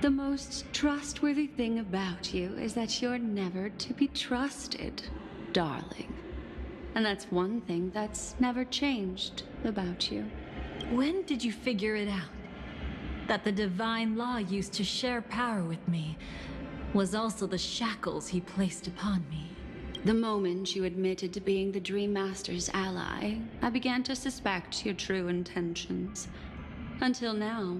The most trustworthy thing about you is that you're never to be trusted, darling. And that's one thing that's never changed about you. When did you figure it out? That the divine law used to share power with me was also the shackles he placed upon me. The moment you admitted to being the Dream Master's ally, I began to suspect your true intentions. Until now,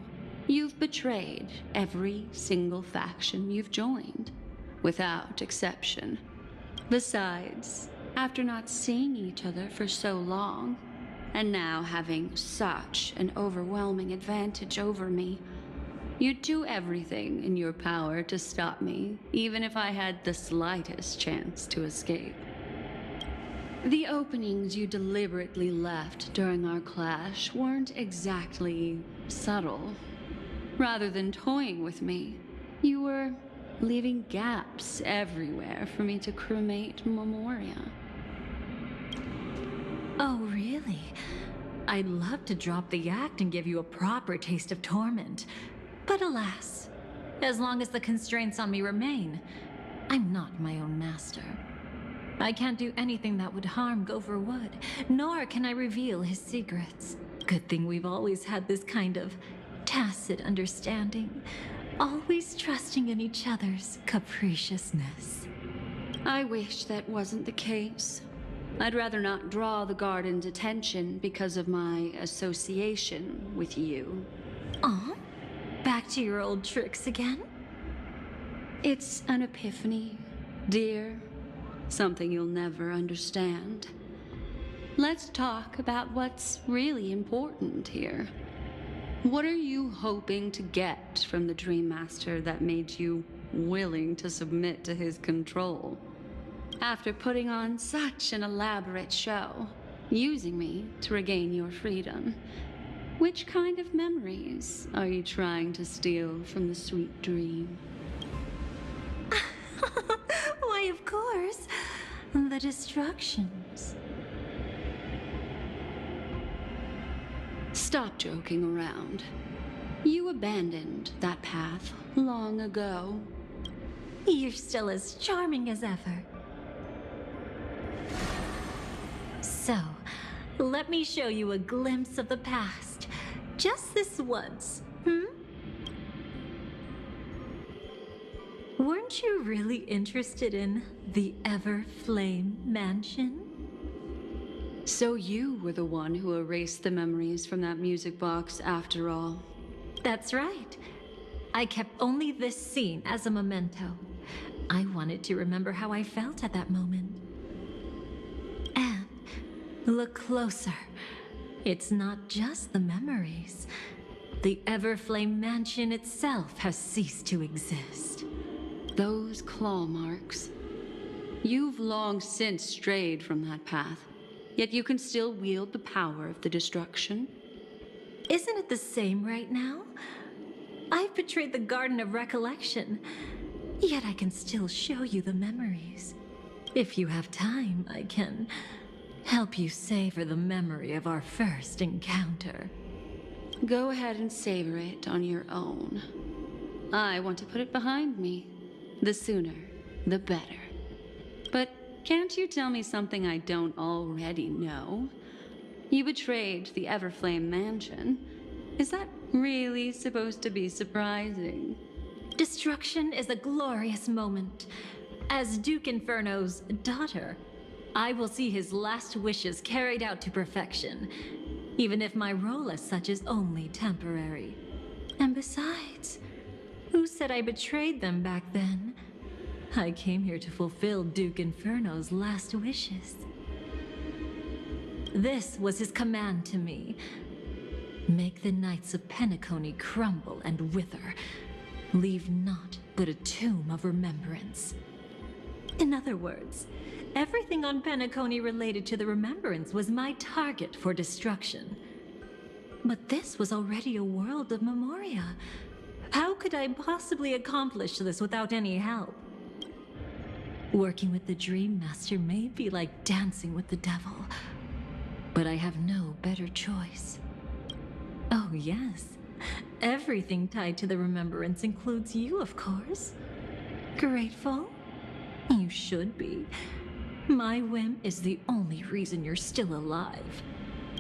you've betrayed every single faction you've joined, without exception. Besides, after not seeing each other for so long, and now having such an overwhelming advantage over me, you'd do everything in your power to stop me, even if I had the slightest chance to escape. The openings you deliberately left during our clash weren't exactly subtle. Rather than toying with me, you were leaving gaps everywhere for me to cremate Memoria. Oh, really? I'd love to drop the act and give you a proper taste of torment. But alas, as long as the constraints on me remain, I'm not my own master. I can't do anything that would harm Gopher Wood, nor can I reveal his secrets. Good thing we've always had this kind of tacit understanding, always trusting in each other's capriciousness. I wish that wasn't the case. I'd rather not draw the Garden's attention because of my association with you. Aw, back to your old tricks again? It's an epiphany, dear. Something you'll never understand. Let's talk about what's really important here. What are you hoping to get from the Dream Master that made you willing to submit to his control? After putting on such an elaborate show, using me to regain your freedom, which kind of memories are you trying to steal from the sweet dream? Why, of course, the destructions. Stop joking around. You abandoned that path long ago. You're still as charming as ever. So, let me show you a glimpse of the past. Just this once, Weren't you really interested in the Everflame Mansion? So you were the one who erased the memories from that music box after all. That's right. I kept only this scene as a memento. I wanted to remember how I felt at that moment. And look closer. It's not just the memories. The Everflame Mansion itself has ceased to exist. Those claw marks. You've long since strayed from that path, yet you can still wield the power of the destruction. Isn't it the same right now? I've betrayed the Garden of Recollection, yet I can still show you the memories. If you have time, I can help you savor the memory of our first encounter. Go ahead and savor it on your own. I want to put it behind me. The sooner, the better. But can't you tell me something I don't already know? You betrayed the Everflame Mansion. Is that really supposed to be surprising? Destruction is a glorious moment. As Duke Inferno's daughter, I will see his last wishes carried out to perfection, even if my role as such is only temporary. And besides, who said I betrayed them back then? I came here to fulfill Duke Inferno's last wishes. This was his command to me. Make the Knights of Penacony crumble and wither. Leave naught but a tomb of remembrance. In other words, everything on Penacony related to the remembrance was my target for destruction. But this was already a world of Memoria. How could I possibly accomplish this without any help? Working with the Dream Master may be like dancing with the devil, but I have no better choice. Oh yes, Everything tied to the remembrance includes you, of course. Grateful? You should be. My whim is the only reason you're still alive.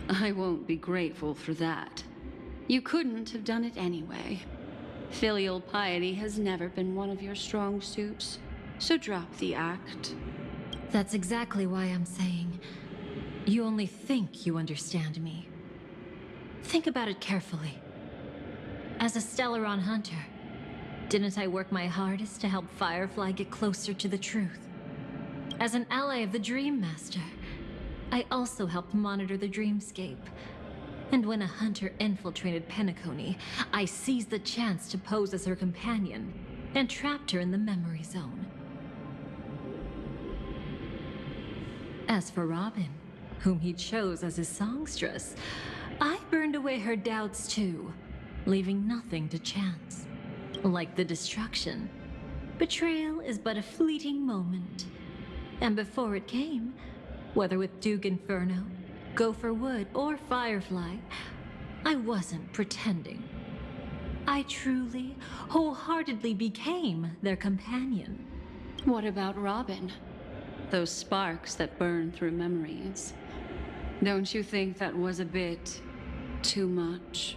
I won't be grateful for that. You couldn't have done it anyway. Filial piety has never been one of your strong suits, so drop the act. That's exactly why I'm saying you only think you understand me. Think about it carefully. As a Stellaron hunter, didn't I work my hardest to help Firefly get closer to the truth? As an ally of the Dream Master, I also helped monitor the dreamscape. And when a hunter infiltrated Penacony, I seized the chance to pose as her companion and trapped her in the memory zone. As for Robin, whom he chose as his songstress, I burned away her doubts too, leaving nothing to chance. Like the destruction, betrayal is but a fleeting moment. And before it came, whether with Duke Inferno, Gopher Wood, or Firefly, I wasn't pretending. I truly, wholeheartedly became their companion. What about Robin? Those sparks that burn through memories. Don't you think that was a bit too much?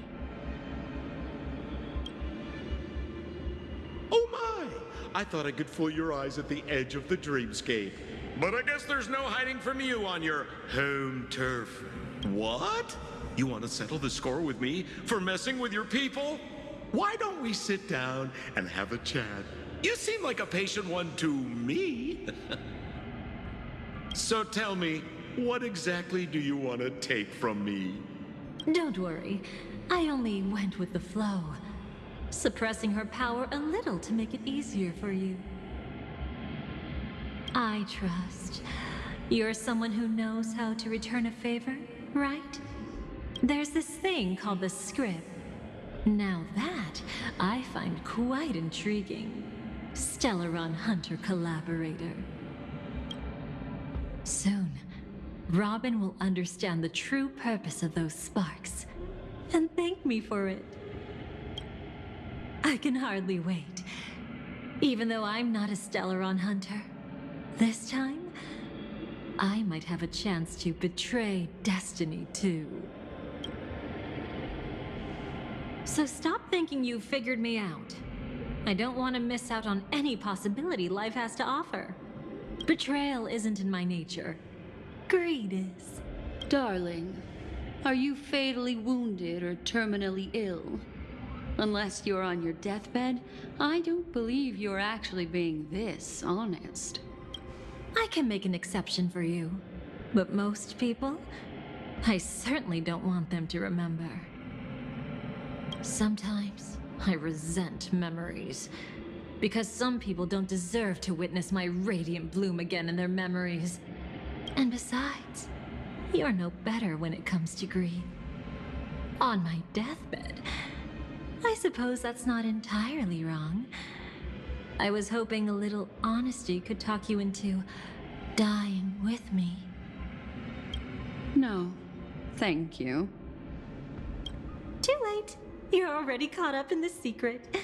Oh my! I thought I could fool your eyes at the edge of the dreamscape. But I guess there's no hiding from you on your home turf. What? You want to settle the score with me for messing with your people? Why don't we sit down and have a chat? You seem like a patient one to me. So tell me, what exactly do you want to take from me? Don't worry, I only went with the flow, suppressing her power a little to make it easier for you. I trust you're someone who knows how to return a favor, right? There's this thing called the script. Now that I find quite intriguing. Stellaron Hunter collaborator. Soon, Robin will understand the true purpose of those sparks and thank me for it. I can hardly wait. Even though I'm not a Stellaron hunter, this time, I might have a chance to betray destiny too. So stop thinking you've figured me out. I don't want to miss out on any possibility life has to offer. Betrayal isn't in my nature. Greed is. Darling, are you fatally wounded or terminally ill? Unless you're on your deathbed, I don't believe you're actually being this honest. I can make an exception for you. But most people, I certainly don't want them to remember. Sometimes, I resent memories. Because some people don't deserve to witness my radiant bloom again in their memories. And besides, you're no better when it comes to greed. On my deathbed, I suppose that's not entirely wrong. I was hoping a little honesty could talk you into dying with me. No, thank you. Too late. You're already caught up in the secret.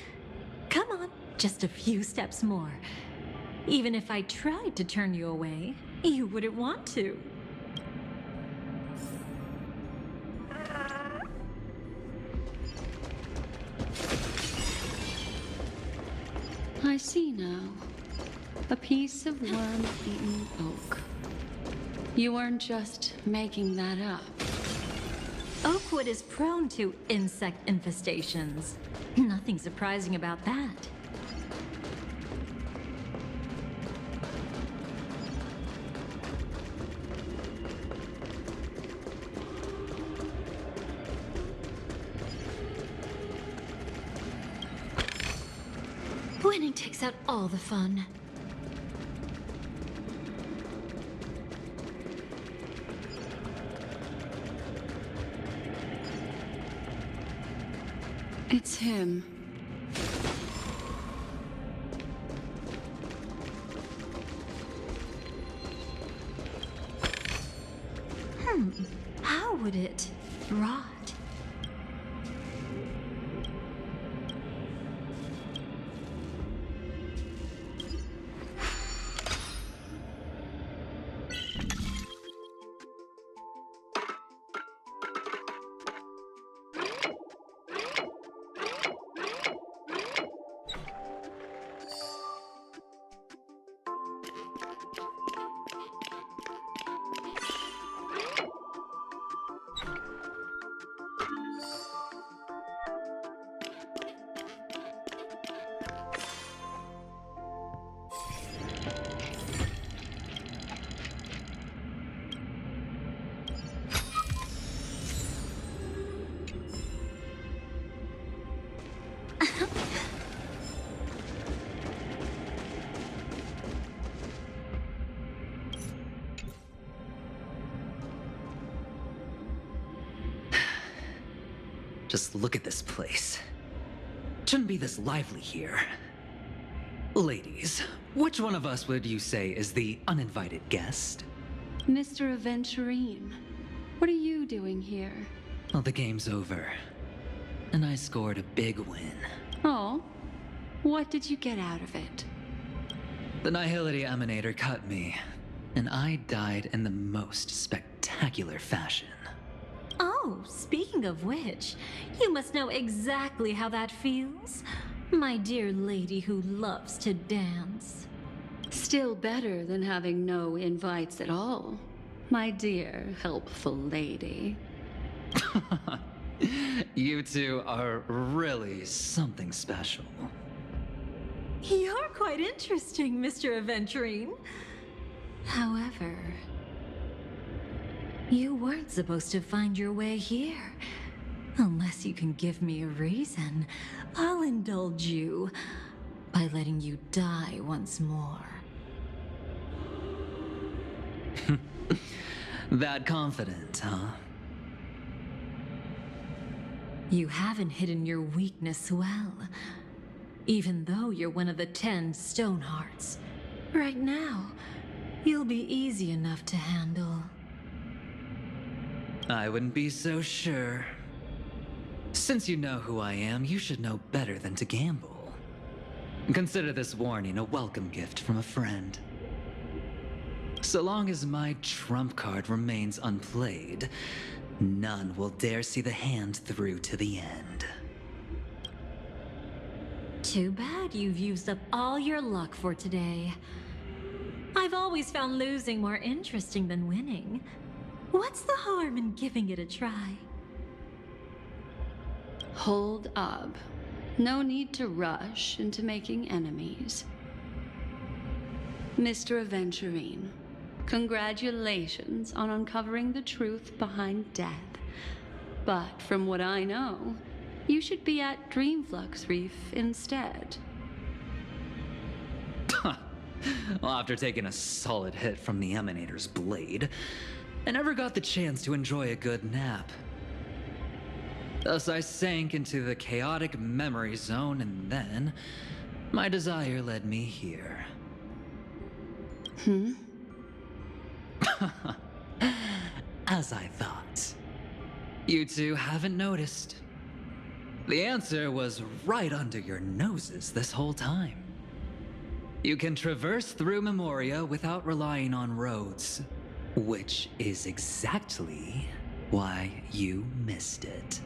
Come on, just a few steps more. Even if I tried to turn you away, you wouldn't want to. I see now. A piece of worm-eaten oak. You weren't just making that up. Oakwood is prone to insect infestations. Nothing surprising about that. Winning takes out all the fun. It's him. How would it rot? Just look at this place. Shouldn't be this lively here. Ladies, which one of us would you say is the uninvited guest? Mr. Aventurine, what are you doing here? Well, the game's over. And I scored a big win. Oh, what did you get out of it? The Nihility Emanator cut me, and I died in the most spectacular fashion. Oh, speaking of which, you must know exactly how that feels. My dear lady who loves to dance. Still better than having no invites at all, my dear helpful lady. You two are really something special. You're quite interesting, Mr. Aventurine. However, you weren't supposed to find your way here. Unless you can give me a reason, I'll indulge you by letting you die once more. That confident, huh? You haven't hidden your weakness well, even though you're one of the 10 Stonehearts. Right now, you'll be easy enough to handle. I wouldn't be so sure. Since you know who I am, you should know better than to gamble. Consider this warning a welcome gift from a friend. So long as my trump card remains unplayed, none will dare see the hand through to the end. Too bad you've used up all your luck for today. I've always found losing more interesting than winning. What's the harm in giving it a try? Hold up. No need to rush into making enemies. Mr. Aventurine, congratulations on uncovering the truth behind death. But from what I know, you should be at Dreamflux Reef instead. Well, after taking a solid hit from the Emanator's blade, I never got the chance to enjoy a good nap. Thus, I sank into the chaotic memory zone, and then my desire led me here. As I thought. You two haven't noticed. The answer was right under your noses this whole time. You can traverse through Memoria without relying on roads, which is exactly why you missed it.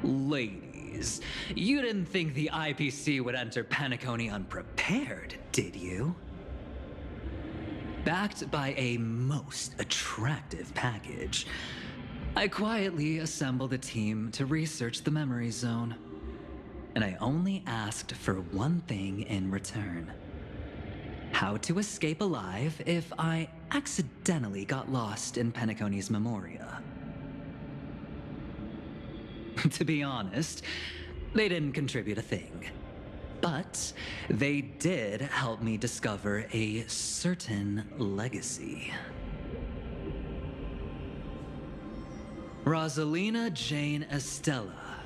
Ladies, you didn't think the IPC would enter Penacony unprepared, did you? Backed by a most attractive package, I quietly assembled a team to research the memory zone. And I only asked for one thing in return. How to escape alive if I accidentally got lost in Penacony's Memoria. To be honest, they didn't contribute a thing. But they did help me discover a certain legacy. Rosalina Jane Estella,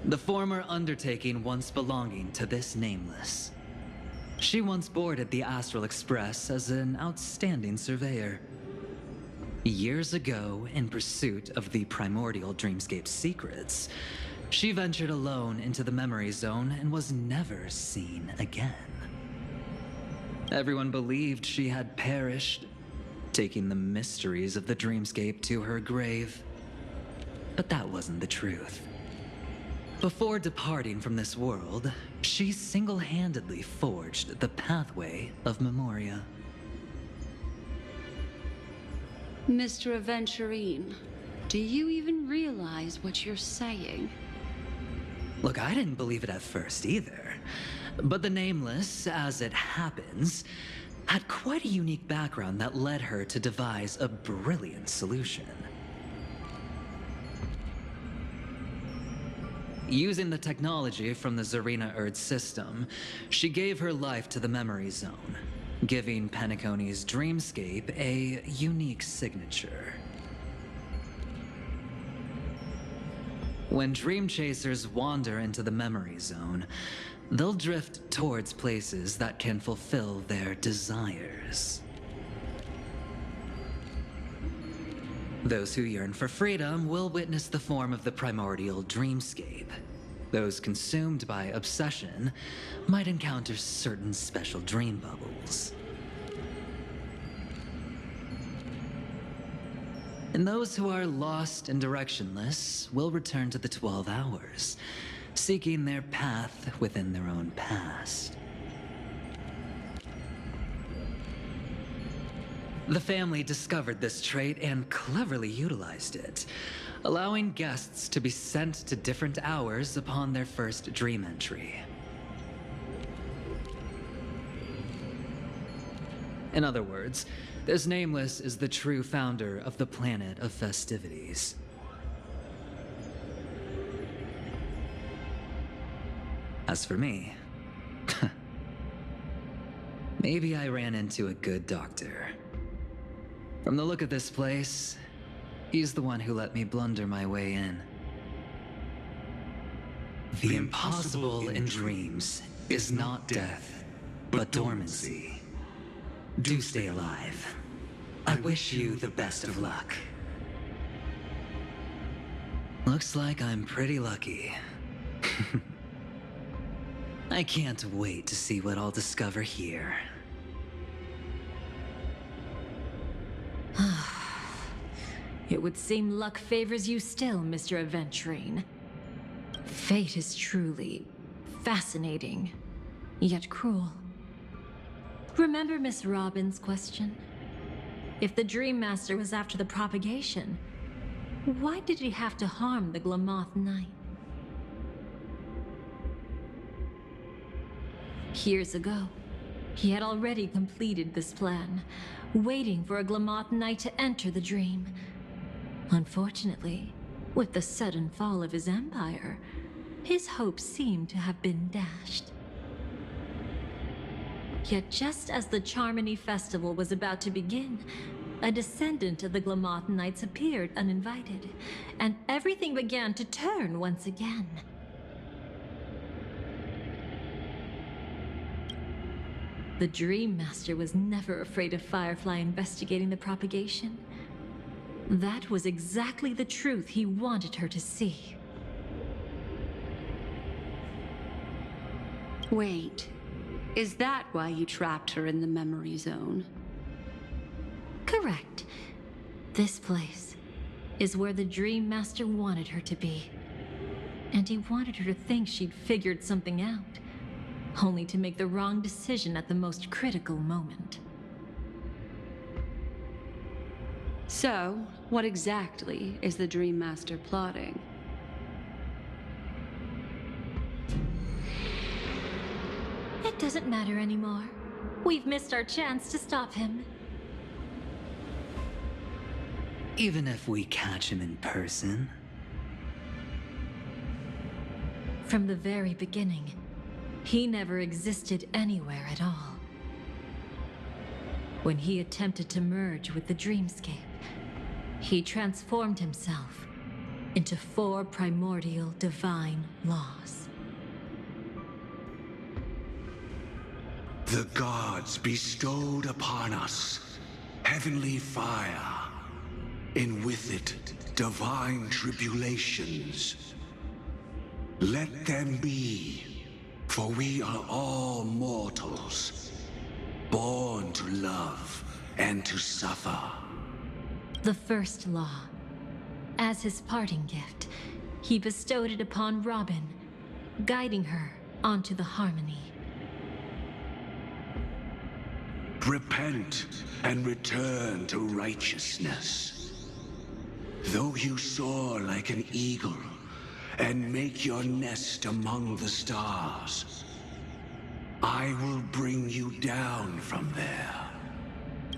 the former undertaking once belonging to this nameless. She once boarded the Astral Express as an outstanding surveyor. Years ago, in pursuit of the primordial dreamscape secrets, she ventured alone into the memory zone and was never seen again. Everyone believed she had perished, taking the mysteries of the dreamscape to her grave. But that wasn't the truth. Before departing from this world, she single-handedly forged the pathway of Memoria. Mr. Aventurine, do you even realize what you're saying? Look, I didn't believe it at first either. But the Nameless, as it happens, had quite a unique background that led her to devise a brilliant solution. Using the technology from the Zarina Erd system, she gave her life to the memory zone, giving Penacony's dreamscape a unique signature. When dream chasers wander into the memory zone, they'll drift towards places that can fulfill their desires. Those who yearn for freedom will witness the form of the primordial dreamscape. Those consumed by obsession might encounter certain special dream bubbles. And those who are lost and directionless will return to the 12 hours, seeking their path within their own past. The family discovered this trait and cleverly utilized it, allowing guests to be sent to different hours upon their first dream entry. In other words, this Nameless is the true founder of the planet of festivities. As for me, maybe I ran into a good doctor. From the look of this place, he's the one who let me blunder my way in. The impossible in dreams is not death, but dormancy. Do stay alive. I wish you the best of luck. Looks like I'm pretty lucky. I can't wait to see what I'll discover here. It would seem luck favors you still, Mr. Aventurine. Fate is truly fascinating, yet cruel. Remember Miss Robin's question? If the Dream Master was after the propagation, why did he have to harm the Glamoth Knight? Years ago, he had already completed this plan, waiting for a Glamoth Knight to enter the dream. Unfortunately, with the sudden fall of his empire, his hopes seemed to have been dashed. Yet just as the Charmony Festival was about to begin, a descendant of the Glamoth Knights appeared uninvited, and everything began to turn once again. The Dream Master was never afraid of Firefly investigating the propagation. That was exactly the truth he wanted her to see. Wait, is that why you trapped her in the memory zone? Correct. This place is where the Dream Master wanted her to be. And he wanted her to think she'd figured something out, only to make the wrong decision at the most critical moment. So, what exactly is the Dream Master plotting? It doesn't matter anymore. We've missed our chance to stop him. Even if we catch him in person? From the very beginning, he never existed anywhere at all. When he attempted to merge with the dreamscape, he transformed himself into 4 primordial divine laws. The gods bestowed upon us heavenly fire, and with it divine tribulations. Let them be, for we are all mortals, born to love and to suffer. The first law. As his parting gift, he bestowed it upon Robin, guiding her onto the harmony. Repent and return to righteousness. Though you soar like an eagle and make your nest among the stars, I will bring you down from there.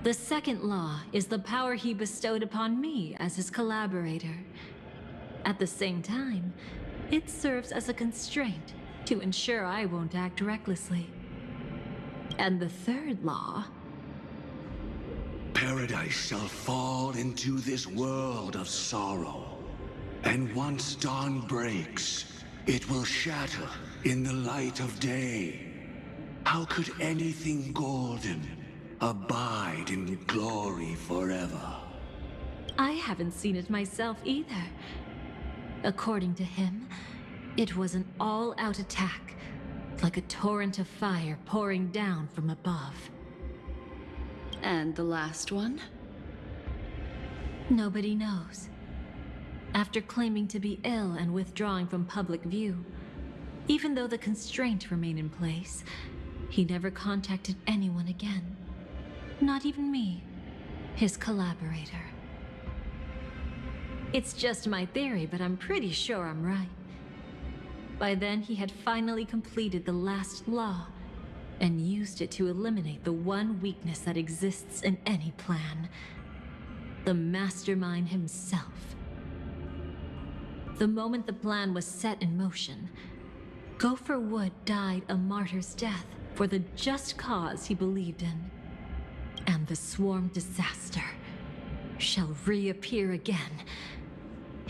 The second law is the power he bestowed upon me as his collaborator. At the same time, it serves as a constraint to ensure I won't act recklessly. And the third law... Paradise shall fall into this world of sorrow, And once dawn breaks, it will shatter in the light of day. How could anything golden abide in glory forever? I haven't seen it myself either. According to him, it was an all-out attack, like a torrent of fire pouring down from above. And the last one? Nobody knows. After claiming to be ill and withdrawing from public view, even though the constraint remained in place, he never contacted anyone again. Not even me, his collaborator. It's just my theory, but I'm pretty sure I'm right. By then, he had finally completed the last law and used it to eliminate the one weakness that exists in any plan. The mastermind himself. The moment the plan was set in motion, Gopher Wood died a martyr's death for the just cause he believed in. And the swarm disaster shall reappear again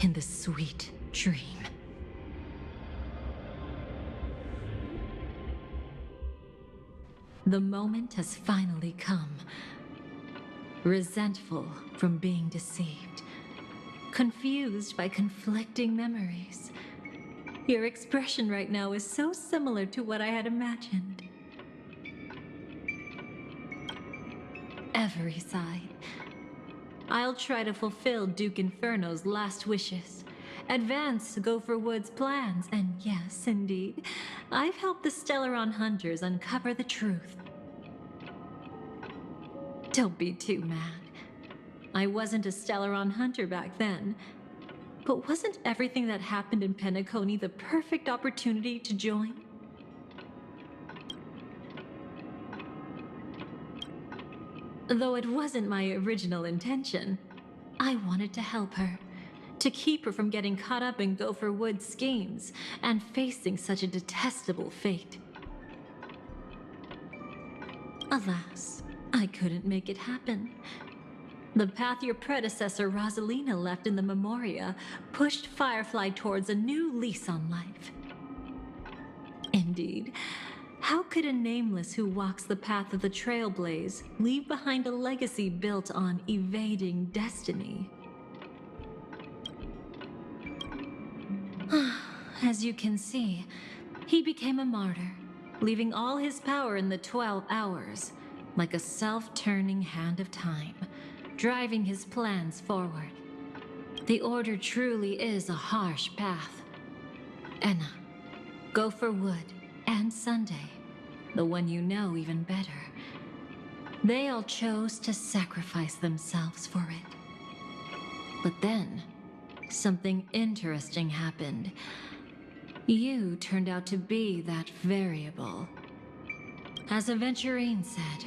in the sweet dream. The moment has finally come. Resentful from being deceived. Confused by conflicting memories. Your expression right now is so similar to what I had imagined. Every side. I'll try to fulfill Duke Inferno's last wishes. Advance Gopher Wood's plans, and yes, indeed, I've helped the Stellaron hunters uncover the truth. Don't be too mad. I wasn't a Stellaron hunter back then. But wasn't everything that happened in Penacony the perfect opportunity to join? Though it wasn't my original intention, I wanted to help her. To keep her from getting caught up in Gopher Wood's schemes and facing such a detestable fate. Alas, I couldn't make it happen. The path your predecessor Rosalina left in the Memoria pushed Firefly towards a new lease on life. Indeed, how could a nameless who walks the path of the Trailblaze leave behind a legacy built on evading destiny? As you can see, he became a martyr, leaving all his power in the 12 hours, like a self-turning hand of time, driving his plans forward. The Order truly is a harsh path. Enna, Gopher Wood, and Sunday, the one you know even better, they all chose to sacrifice themselves for it. But then, something interesting happened. You turned out to be that variable. As Aventurine said,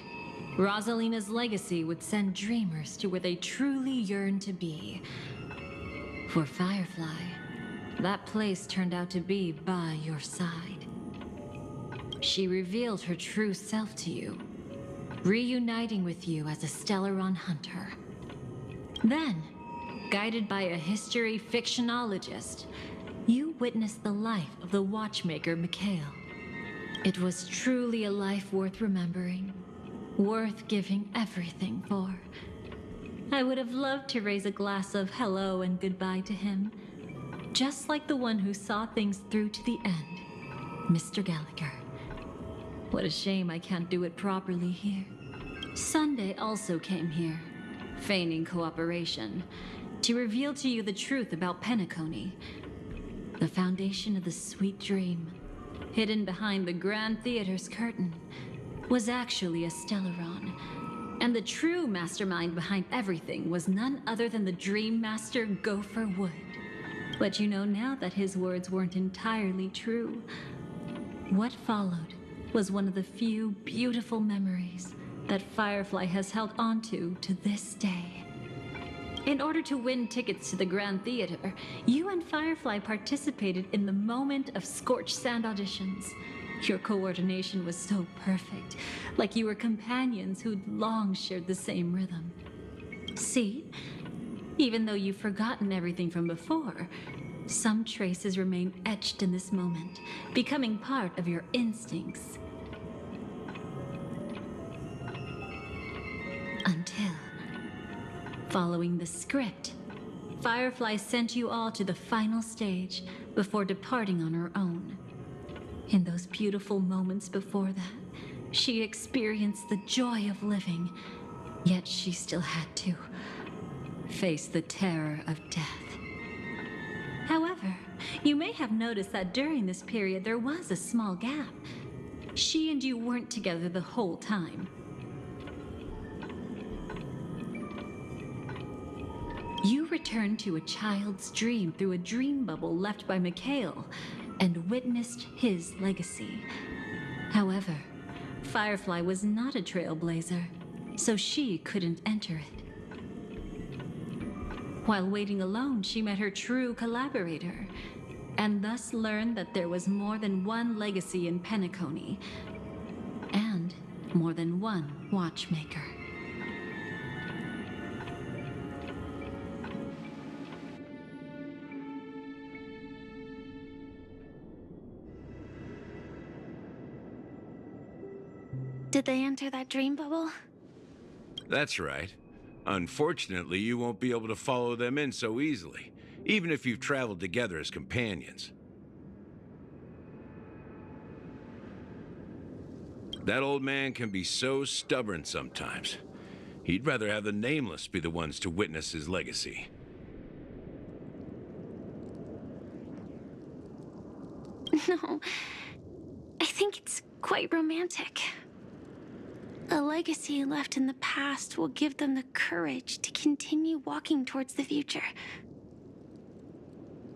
Rosalina's legacy would send dreamers to where they truly yearn to be. For Firefly, that place turned out to be by your side. She revealed her true self to you, reuniting with you as a Stellaron hunter. Then, guided by a history fictionologist, you witnessed the life of the watchmaker Mikhail. It was truly a life worth remembering, worth giving everything for. I would have loved to raise a glass of hello and goodbye to him, just like the one who saw things through to the end, Mr. Gallagher. What a shame I can't do it properly here. Sunday also came here, feigning cooperation, to reveal to you the truth about Penacony, the foundation of the sweet dream, hidden behind the Grand Theater's curtain, was actually a Stellaron, and the true mastermind behind everything was none other than the Dream Master Gopher Wood. But you know now that his words weren't entirely true. What followed was one of the few beautiful memories that Firefly has held onto to this day. In order to win tickets to the Grand Theater, you and Firefly participated in the moment of scorched sand auditions. Your coordination was so perfect, like you were companions who'd long shared the same rhythm. See? Even though you've forgotten everything from before, some traces remain etched in this moment, becoming part of your instincts. Until, following the script, Firefly sent you all to the final stage before departing on her own. In those beautiful moments before that, she experienced the joy of living, yet she still had to face the terror of death. However, you may have noticed that during this period there was a small gap. She and you weren't together the whole time. You returned to a child's dream through a dream bubble left by Mikhail and witnessed his legacy. However, Firefly was not a trailblazer, so she couldn't enter it. While waiting alone, she met her true collaborator, and thus learned that there was more than one legacy in Penacony, and more than one watchmaker. Did they enter that dream bubble? That's right. Unfortunately, you won't be able to follow them in so easily, even if you've traveled together as companions. That old man can be so stubborn sometimes. He'd rather have the Nameless be the ones to witness his legacy. No, I think it's quite romantic. A legacy left in the past will give them the courage to continue walking towards the future.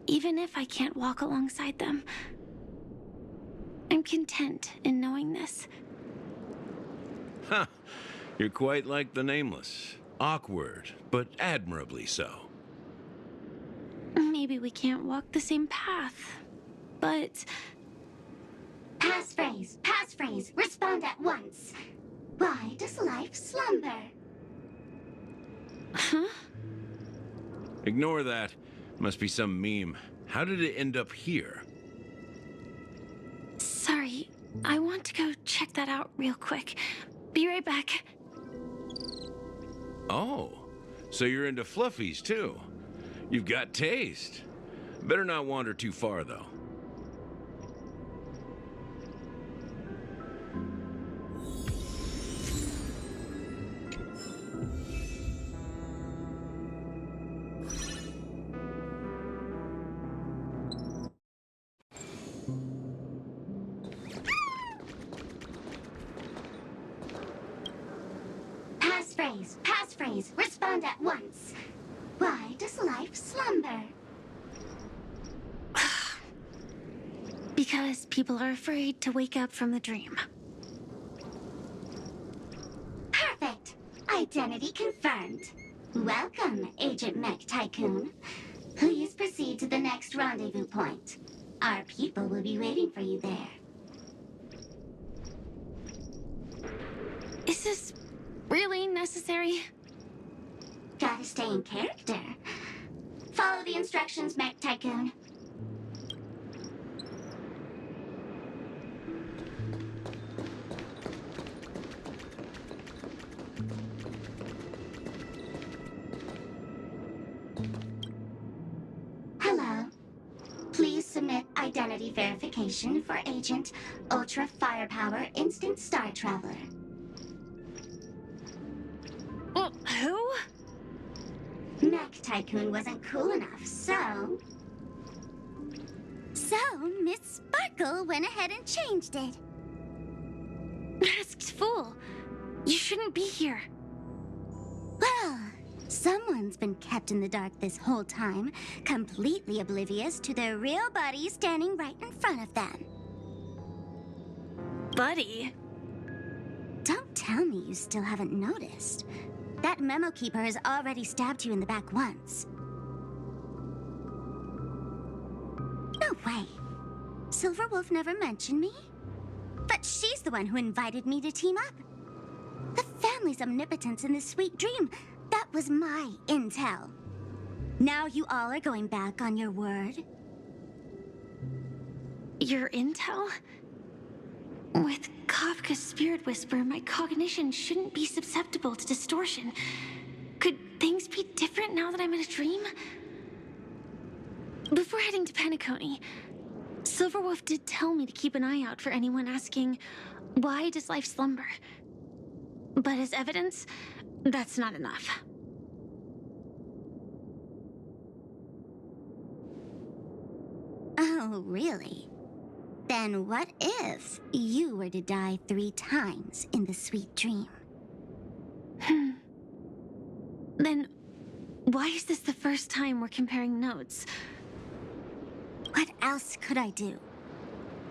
Even if I can't walk alongside them, I'm content in knowing this. Huh. You're quite like the Nameless. Awkward, but admirably so. Maybe we can't walk the same path, but... Passphrase, respond at once. Why does life slumber? Huh? Ignore that. Must be some meme. How did it end up here? Sorry, I want to go check that out real quick. Be right back. Oh, so you're into fluffies too. You've got taste. Better not wander too far though. Passphrase, respond at once. Why does life slumber? Because people are afraid to wake up from the dream. Perfect. Identity confirmed. Welcome, Agent Mech Tycoon. Please proceed to the next rendezvous point. Our people will be waiting for you there. Is this really necessary? Gotta stay in character. Follow the instructions, Mech Tycoon. Hello. Please submit identity verification for Agent Ultra Firepower Instant Star Traveler. Who? Mech Tycoon wasn't cool enough, so... So, Miss Sparkle went ahead and changed it. Masked fool. You shouldn't be here. Well, someone's been kept in the dark this whole time, completely oblivious to their real body standing right in front of them. Buddy. Don't tell me you still haven't noticed. That memo keeper has already stabbed you in the back once. No way. Silverwolf never mentioned me. But she's the one who invited me to team up. The family's omnipotence in this sweet dream, that was my intel. Now you all are going back on your word? Your intel? With Kafka's spirit whisper, my cognition shouldn't be susceptible to distortion. Could things be different now that I'm in a dream? Before heading to Penacony, Silverwolf did tell me to keep an eye out for anyone asking, why does life slumber? But as evidence, that's not enough. Oh, really? Then what if you were to die 3 times in the sweet dream? Then why is this the first time we're comparing notes? What else could I do?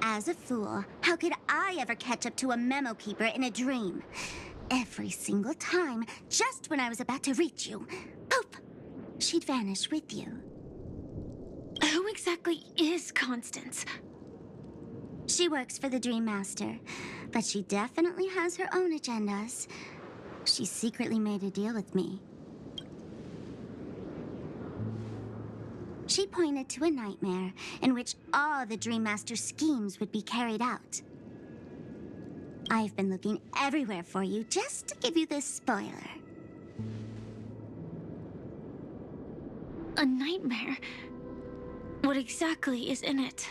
As a fool, how could I ever catch up to a memo keeper in a dream? Every single time, just when I was about to reach you, poof, she'd vanish with you. Who exactly is Constance? She works for the Dream Master, but she definitely has her own agendas. She secretly made a deal with me. She pointed to a nightmare in which all the Dream Master's schemes would be carried out. I've been looking everywhere for you just to give you this spoiler. A nightmare? What exactly is in it?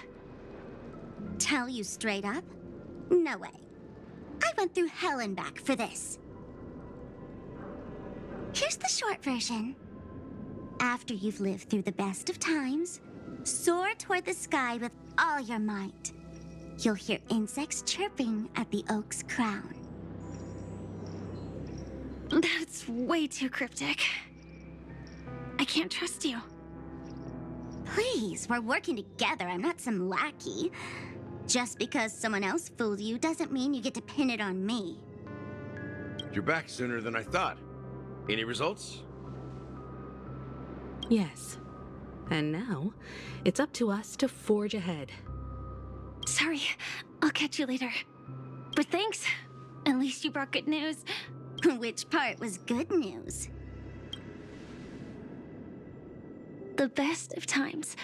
Tell you straight up? No way. I went through hell and back for this. Here's the short version. After you've lived through the best of times, soar toward the sky with all your might. You'll hear insects chirping at the oak's crown. That's way too cryptic. I can't trust you. Please, we're working together. I'm not some lackey. Just because someone else fooled you doesn't mean you get to pin it on me. You're back sooner than I thought. Any results? Yes. And now, it's up to us to forge ahead. Sorry, I'll catch you later. But thanks. At least you brought good news. Which part was good news? The best of times.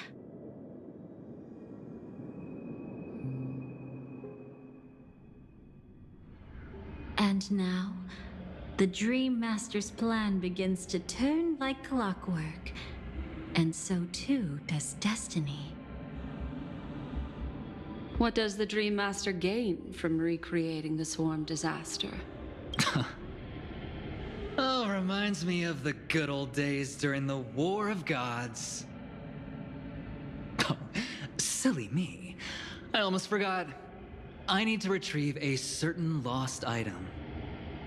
And now, the Dream Master's plan begins to turn like clockwork. And so too does destiny. What does the Dream Master gain from recreating the swarm disaster? Oh, reminds me of the good old days during the War of Gods. Oh, silly me. I almost forgot. I need to retrieve a certain lost item.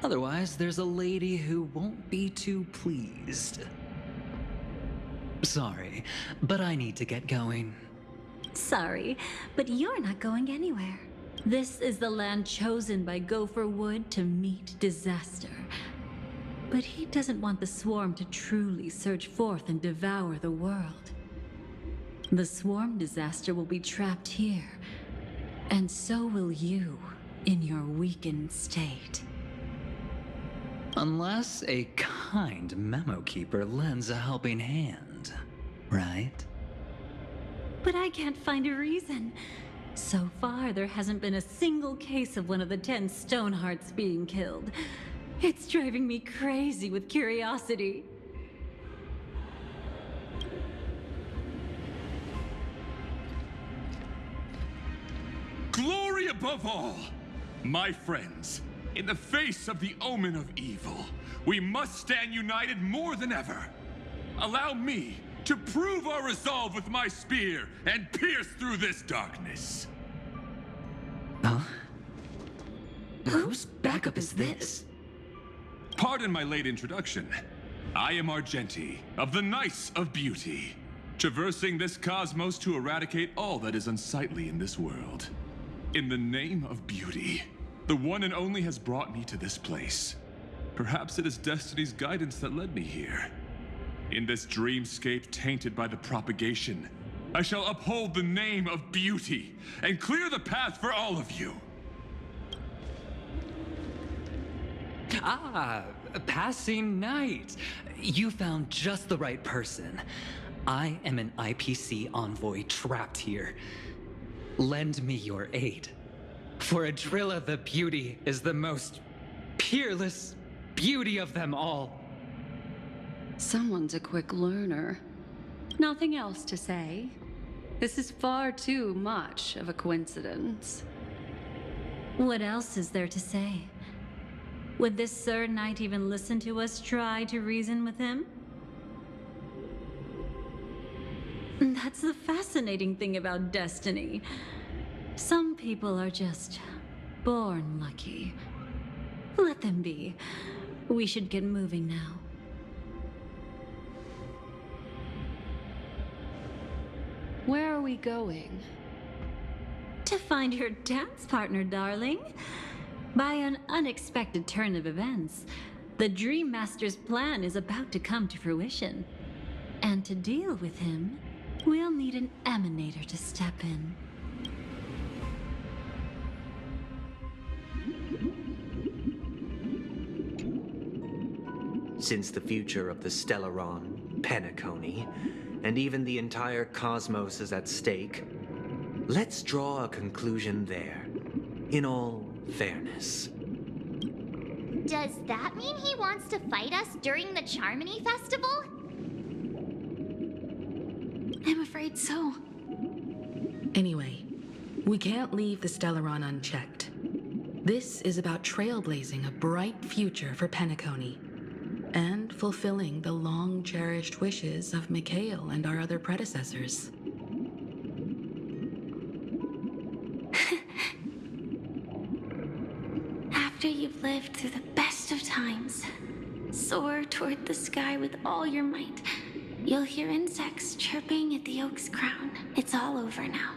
Otherwise, there's a lady who won't be too pleased. Sorry, but I need to get going. Sorry, but you're not going anywhere. This is the land chosen by Gopher Wood to meet disaster. But he doesn't want the swarm to truly surge forth and devour the world. The swarm disaster will be trapped here, and so will you in your weakened state. Unless a kind memo keeper lends a helping hand, right? But I can't find a reason. So far, there hasn't been a single case of one of the 10 Stonehearts being killed. It's driving me crazy with curiosity. Glory above all! My friends, in the face of the omen of evil, we must stand united more than ever. Allow me to prove our resolve with my spear and pierce through this darkness. Huh? Whose backup is this? Pardon my late introduction. I am Argenti, of the Knights of Beauty, traversing this cosmos to eradicate all that is unsightly in this world. In the name of beauty, the one and only has brought me to this place. Perhaps it is destiny's guidance that led me here. In this dreamscape tainted by the propagation, I shall uphold the name of beauty and clear the path for all of you. Ah, passing night. You found just the right person. I am an IPC envoy trapped here. Lend me your aid. For Adrilla the Beauty is the most peerless beauty of them all. Someone's a quick learner. Nothing else to say. This is far too much of a coincidence. What else is there to say? Would this Sir Knight even listen to us try to reason with him? That's the fascinating thing about destiny. Some people are just born lucky. Let them be. We should get moving now. Where are we going? To find your dance partner, darling. By an unexpected turn of events, the Dream Master's plan is about to come to fruition. And to deal with him, we'll need an emanator to step in. Since the future of the Stellaron, Penacony, and even the entire cosmos is at stake, let's draw a conclusion there, in all fairness. Does that mean he wants to fight us during the Charmony Festival? I'm afraid so. Anyway, we can't leave the Stellaron unchecked. This is about trailblazing a bright future for Penacony, and fulfilling the long-cherished wishes of Mikhail and our other predecessors. After you've lived through the best of times, soar toward the sky with all your might. You'll hear insects chirping at the oak's crown. It's all over now.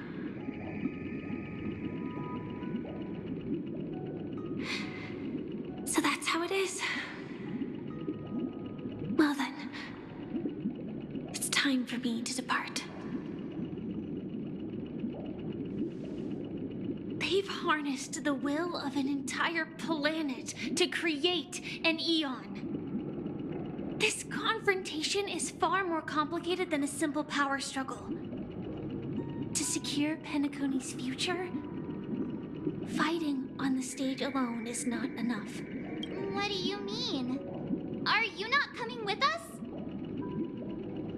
So that's how it is. Well then, it's time for me to depart. They've harnessed the will of an entire planet to create an eon. This confrontation is far more complicated than a simple power struggle. To secure Penacony's future, fighting on the stage alone is not enough. What do you mean? Are you not coming with us?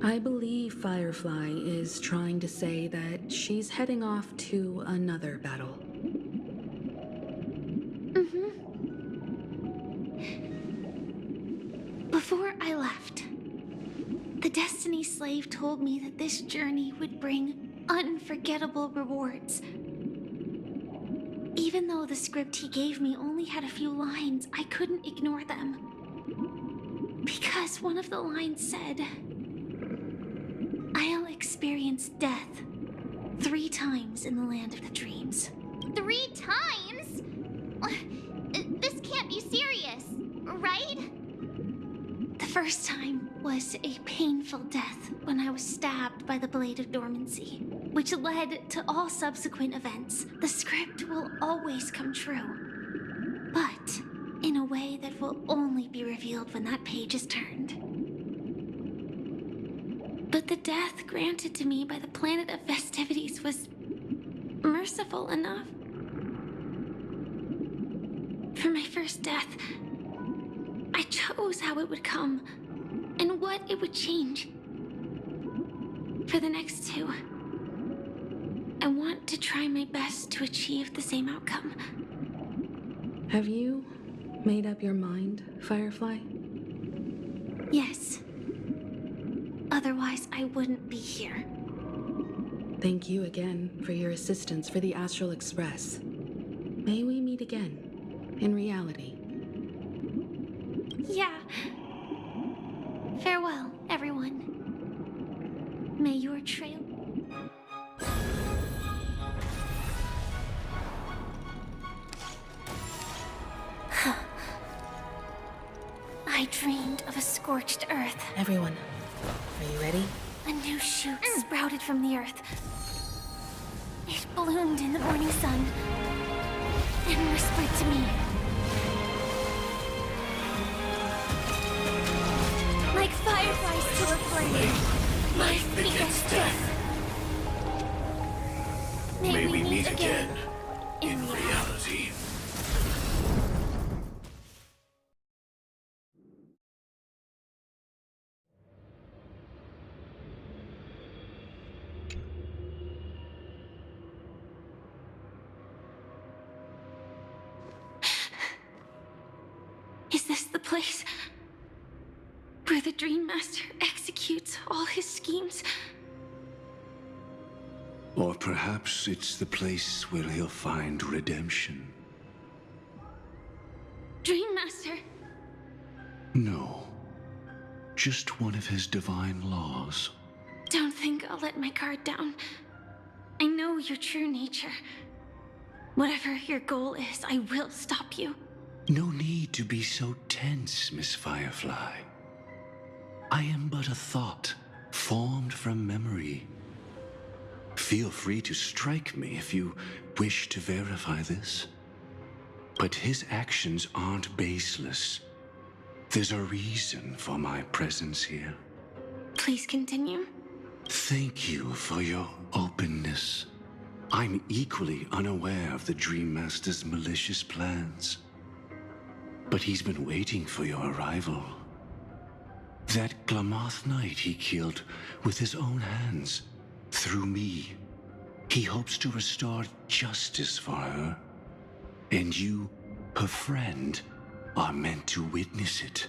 I believe Firefly is trying to say that she's heading off to another battle. Before I left, the Destiny Slave told me that this journey would bring unforgettable rewards. Even though the script he gave me only had a few lines, I couldn't ignore them. Because one of the lines said, I'll experience death 3 times in the land of the dreams. 3 times? This can't be serious, right? The first time was a painful death when I was stabbed by the Blade of Dormancy, which led to all subsequent events. The script will always come true, but in a way that will only be revealed when that page is turned. But the death granted to me by the planet of festivities was merciful enough. For my first death, I chose how it would come and what it would change. For the next 2, I want to try my best to achieve the same outcome. Have you made up your mind, Firefly? Yes. Otherwise, I wouldn't be here. Thank you again for your assistance for the Astral Express. May we meet again, in reality. Yeah. Farewell, everyone. May your trail... I dreamed of a scorched earth. Everyone, are you ready? A new shoot sprouted from the earth. It bloomed in the morning sun and whispered to me. to a flame. Life begets death. May we meet again in reality. Is this the place where the Dream Master executes all his schemes? Or perhaps it's the place where he'll find redemption. Dream Master! No. Just one of his divine laws. Don't think I'll let my guard down. I know your true nature. Whatever your goal is, I will stop you. No need to be so tense, Miss Firefly. I am but a thought, formed from memory. Feel free to strike me if you wish to verify this. But his actions aren't baseless. There's a reason for my presence here. Please continue. Thank you for your openness. I'm equally unaware of the Dream Master's malicious plans. But he's been waiting for your arrival. That Glamoth Knight he killed with his own hands, through me. He hopes to restore justice for her. And you, her friend, are meant to witness it.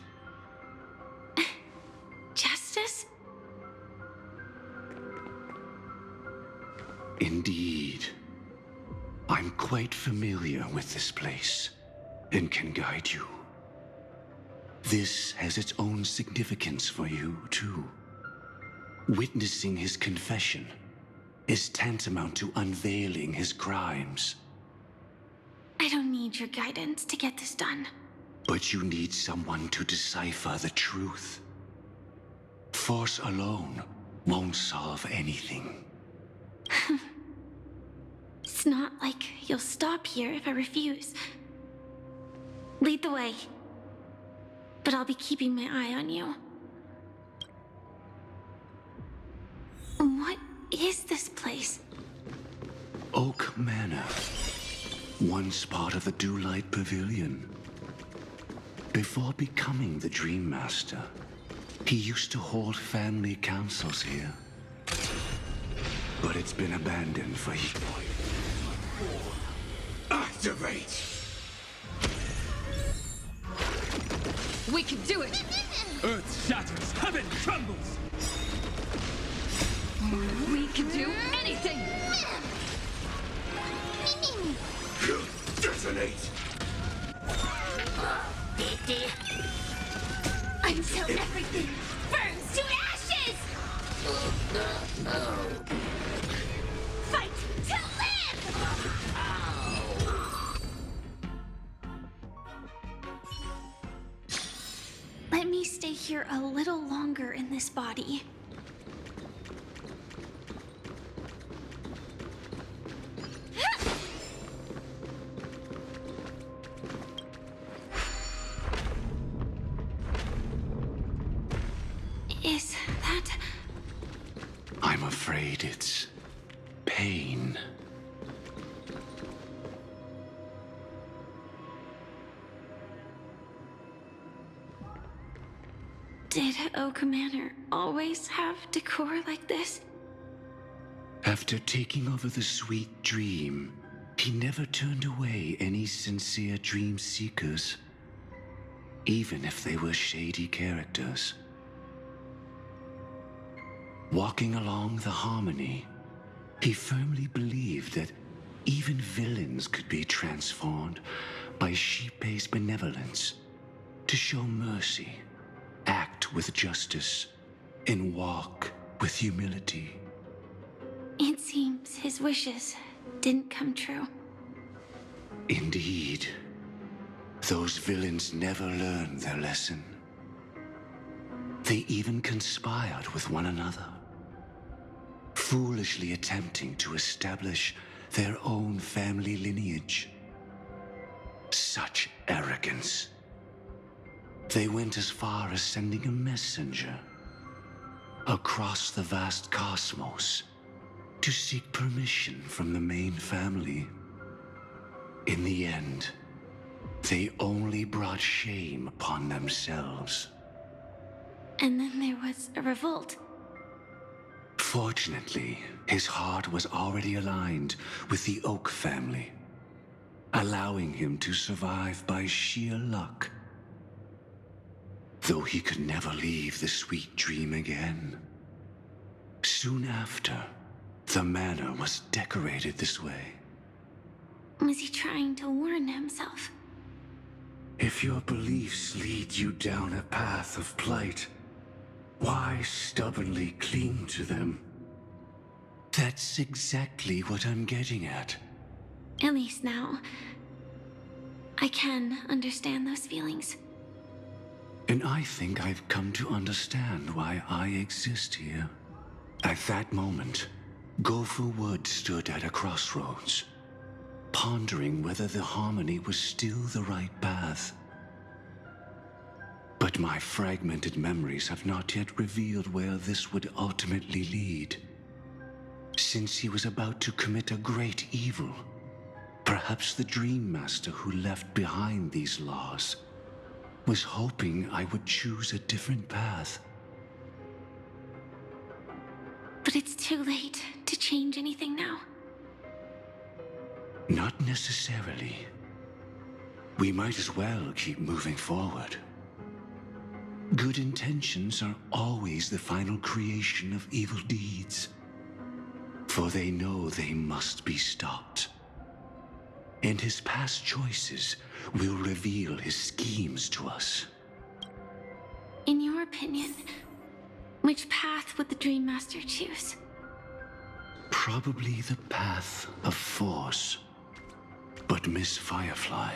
Justice? Indeed. I'm quite familiar with this place, and can guide you. This has its own significance for you, too. Witnessing his confession is tantamount to unveiling his crimes. I don't need your guidance to get this done. But you need someone to decipher the truth. Force alone won't solve anything. It's not like you'll stop here if I refuse. Lead the way. But I'll be keeping my eye on you. What is this place? Oak Manor. Once part of the Dewlight Pavilion. Before becoming the Dream Master, he used to hold family councils here. But it's been abandoned for years. Activate! We can do it! Earth shatters, heaven trembles! We can do anything! Detonate! Until everything burns to ashes! Fight to live! Let me stay here a little longer in this body. Is that... I'm afraid it's pain. Did Oak Manor always have decor like this? After taking over the Sweet Dream, he never turned away any sincere dream seekers, even if they were shady characters. Walking along the Harmony, he firmly believed that even villains could be transformed by Xipe's benevolence to show mercy, act with justice, and walk with humility. It seems his wishes didn't come true. Indeed. Those villains never learned their lesson. They even conspired with one another, foolishly attempting to establish their own family lineage. Such arrogance. They went as far as sending a messenger across the vast cosmos to seek permission from the main family. In the end, they only brought shame upon themselves. And then there was a revolt. Fortunately, his heart was already aligned with the Oak family, allowing him to survive by sheer luck. Though he could never leave the sweet dream again. Soon after, the manor was decorated this way. Was he trying to warn himself? If your beliefs lead you down a path of plight, why stubbornly cling to them? That's exactly what I'm getting at. At least now, I can understand those feelings. And I think I've come to understand why I exist here. At that moment, Gopher Wood stood at a crossroads, pondering whether the harmony was still the right path. But my fragmented memories have not yet revealed where this would ultimately lead. Since he was about to commit a great evil, perhaps the Dream Master who left behind these laws was hoping I would choose a different path. But it's too late to change anything now. Not necessarily. We might as well keep moving forward. Good intentions are always the final creation of evil deeds, for they know they must be stopped. And his past choices will reveal his schemes to us. In your opinion, which path would the Dream Master choose? Probably the path of force. But Miss Firefly,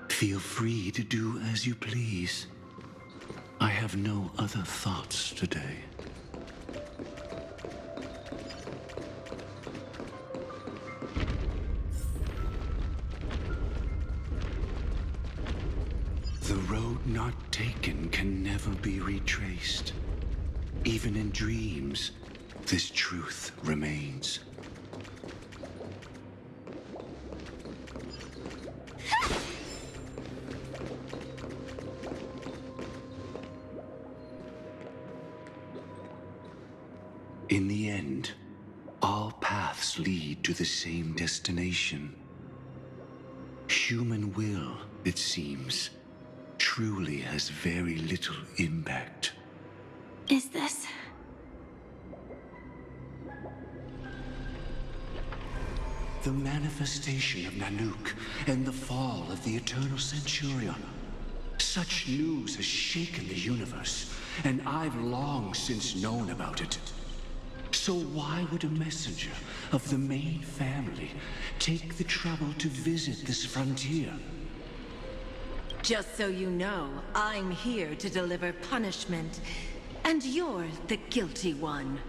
feel free to do as you please. I have no other thoughts today. The road not taken can never be retraced. Even in dreams, this truth remains. In the end, all paths lead to the same destination. Human will, it seems, truly has very little impact. Is this? The manifestation of Nanook and the fall of the Eternal Centurion. Such news has shaken the universe, and I've long since known about it. So why would a messenger of the main family take the trouble to visit this frontier? Just so you know, I'm here to deliver punishment, and you're the guilty one.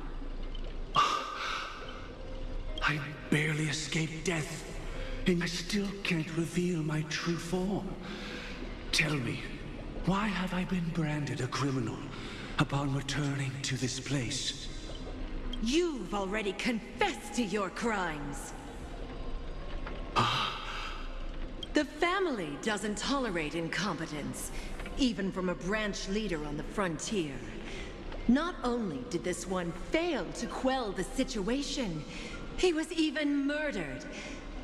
I barely escaped death, and I still can't reveal my true form. Tell me, why have I been branded a criminal upon returning to this place? You've already confessed to your crimes. The family doesn't tolerate incompetence, even from a branch leader on the frontier. Not only did this one fail to quell the situation, he was even murdered.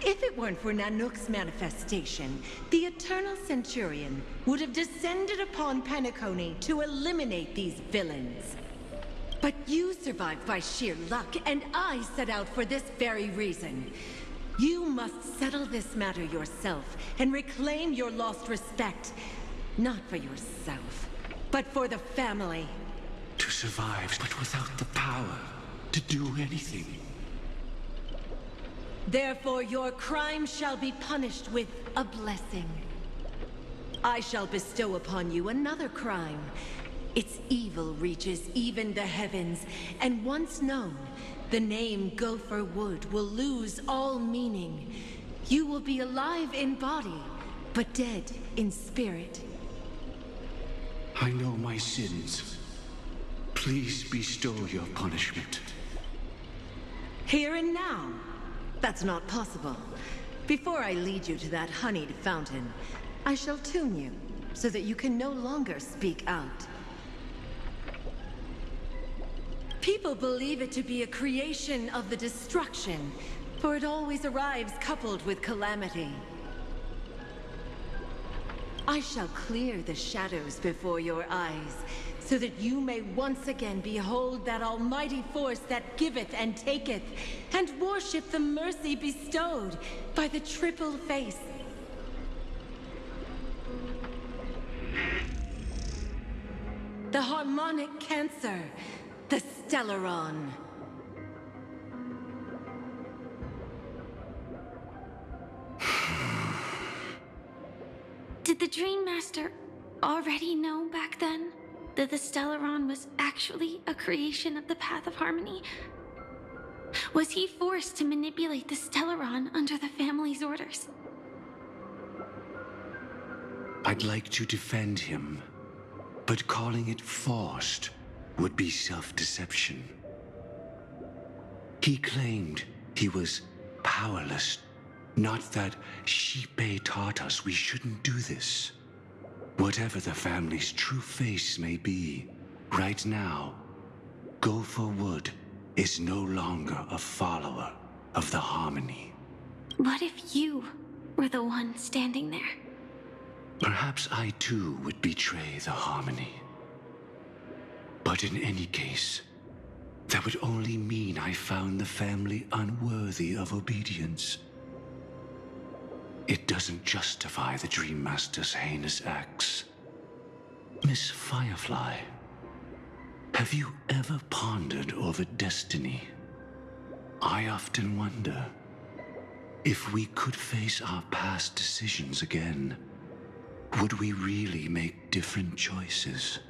If it weren't for Nanook's manifestation, the Eternal Centurion would have descended upon Penacony to eliminate these villains. But you survived by sheer luck, and I set out for this very reason. You must settle this matter yourself and reclaim your lost respect. Not for yourself, but for the family. To survive, but without the power to do anything. Therefore, your crime shall be punished with a blessing. I shall bestow upon you another crime. Its evil reaches even the heavens, and once known, the name Gopher Wood will lose all meaning. You will be alive in body, but dead in spirit. I know my sins. Please bestow your punishment. Here and now? That's not possible. Before I lead you to that honeyed fountain, I shall tune you, so that you can no longer speak out. People believe it to be a creation of the destruction, for it always arrives coupled with calamity. I shall clear the shadows before your eyes, so that you may once again behold that almighty force that giveth and taketh, and worship the mercy bestowed by the triple face. The harmonic cancer, the Stellaron. Did the Dream Master already know back then that the Stellaron was actually a creation of the Path of Harmony? Was he forced to manipulate the Stellaron under the family's orders? I'd like to defend him, but calling it forced would be self-deception. He claimed he was powerless, not that Xipe taught us we shouldn't do this. Whatever the family's true face may be, right now, Gopher Wood is no longer a follower of the Harmony. What if you were the one standing there? Perhaps I too would betray the Harmony. But in any case, that would only mean I found the family unworthy of obedience. It doesn't justify the Dream Master's heinous acts. Miss Firefly, have you ever pondered over destiny? I often wonder if we could face our past decisions again, would we really make different choices?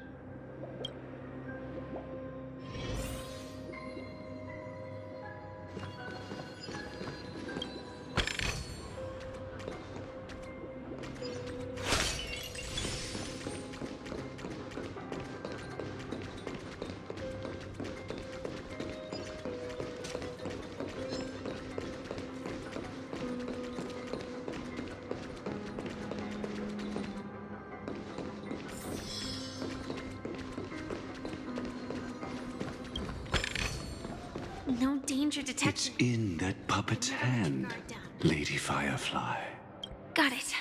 No danger detected. It's in that puppet's hand, Lady Firefly. Got it.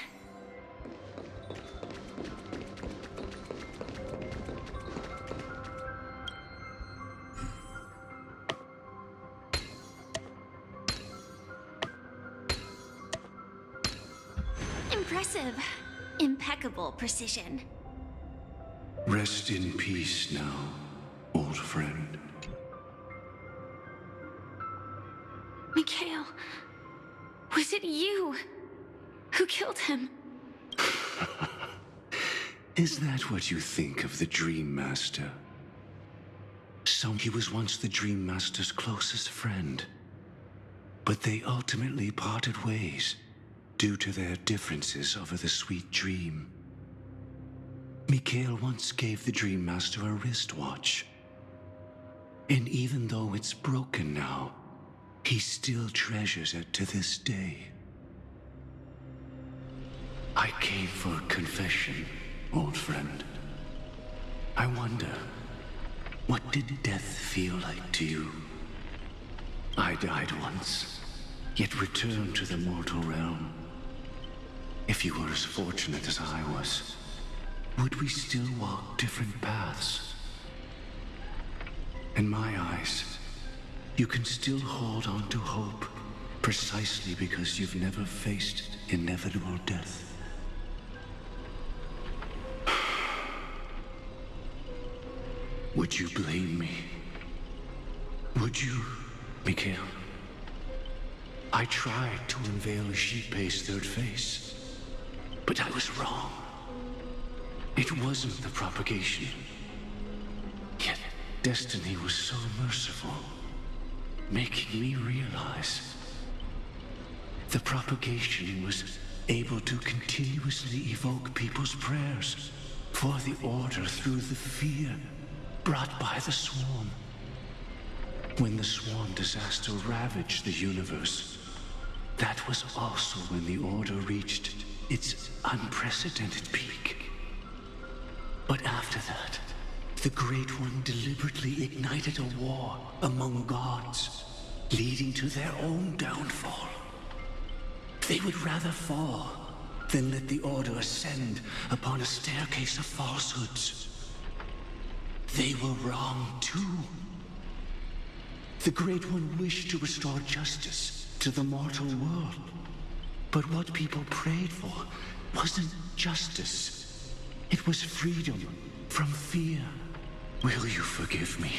Impressive. Impeccable precision. Rest in peace now, old friend. Mikhail, was it you who killed him? Is that what you think of the Dream Master? He was once the Dream Master's closest friend, but they ultimately parted ways due to their differences over the sweet dream. Mikhail once gave the Dream Master a wristwatch, and even though it's broken now, he still treasures it to this day. I came for confession, old friend. I wonder, what did death feel like to you? I died once, yet returned to the mortal realm. If you were as fortunate as I was, would we still walk different paths? In my eyes, you can still hold on to hope, precisely because you've never faced inevitable death. Would you blame me? Would you, Mikhail? I tried to unveil Xipe's third face, but I was wrong. It wasn't the propagation. Yet destiny was so merciful, making me realize the propagation was able to continuously evoke people's prayers for the Order through the fear brought by the Swarm. When the Swarm disaster ravaged the universe, that was also when the Order reached its unprecedented peak. But after that, the Great One deliberately ignited a war among gods, leading to their own downfall. They would rather fall than let the Order ascend upon a staircase of falsehoods. They were wrong too. The Great One wished to restore justice to the mortal world. But what people prayed for wasn't justice. It was freedom from fear. Will you forgive me?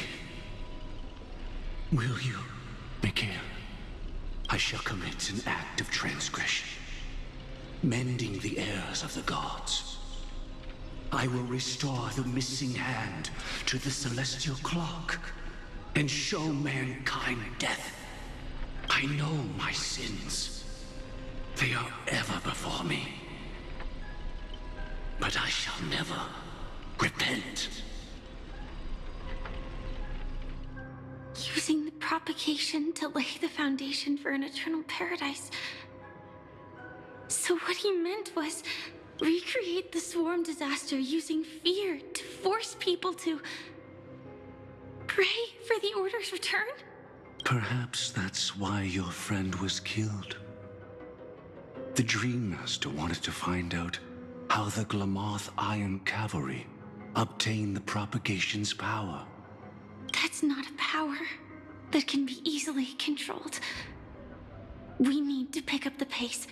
Will you, Mikhail? I shall commit an act of transgression, mending the errors of the gods. I will restore the missing hand to the celestial clock and show mankind death. I know my sins. They are ever before me. But I shall never repent. Using the propagation to lay the foundation for an eternal paradise. So what he meant was recreate the Swarm disaster using fear to force people to pray for the Order's return? Perhaps that's why your friend was killed. The Dream Master wanted to find out how the Glamoth Iron Cavalry obtained the propagation's power. That's not a power that can be easily controlled. We need to pick up the pace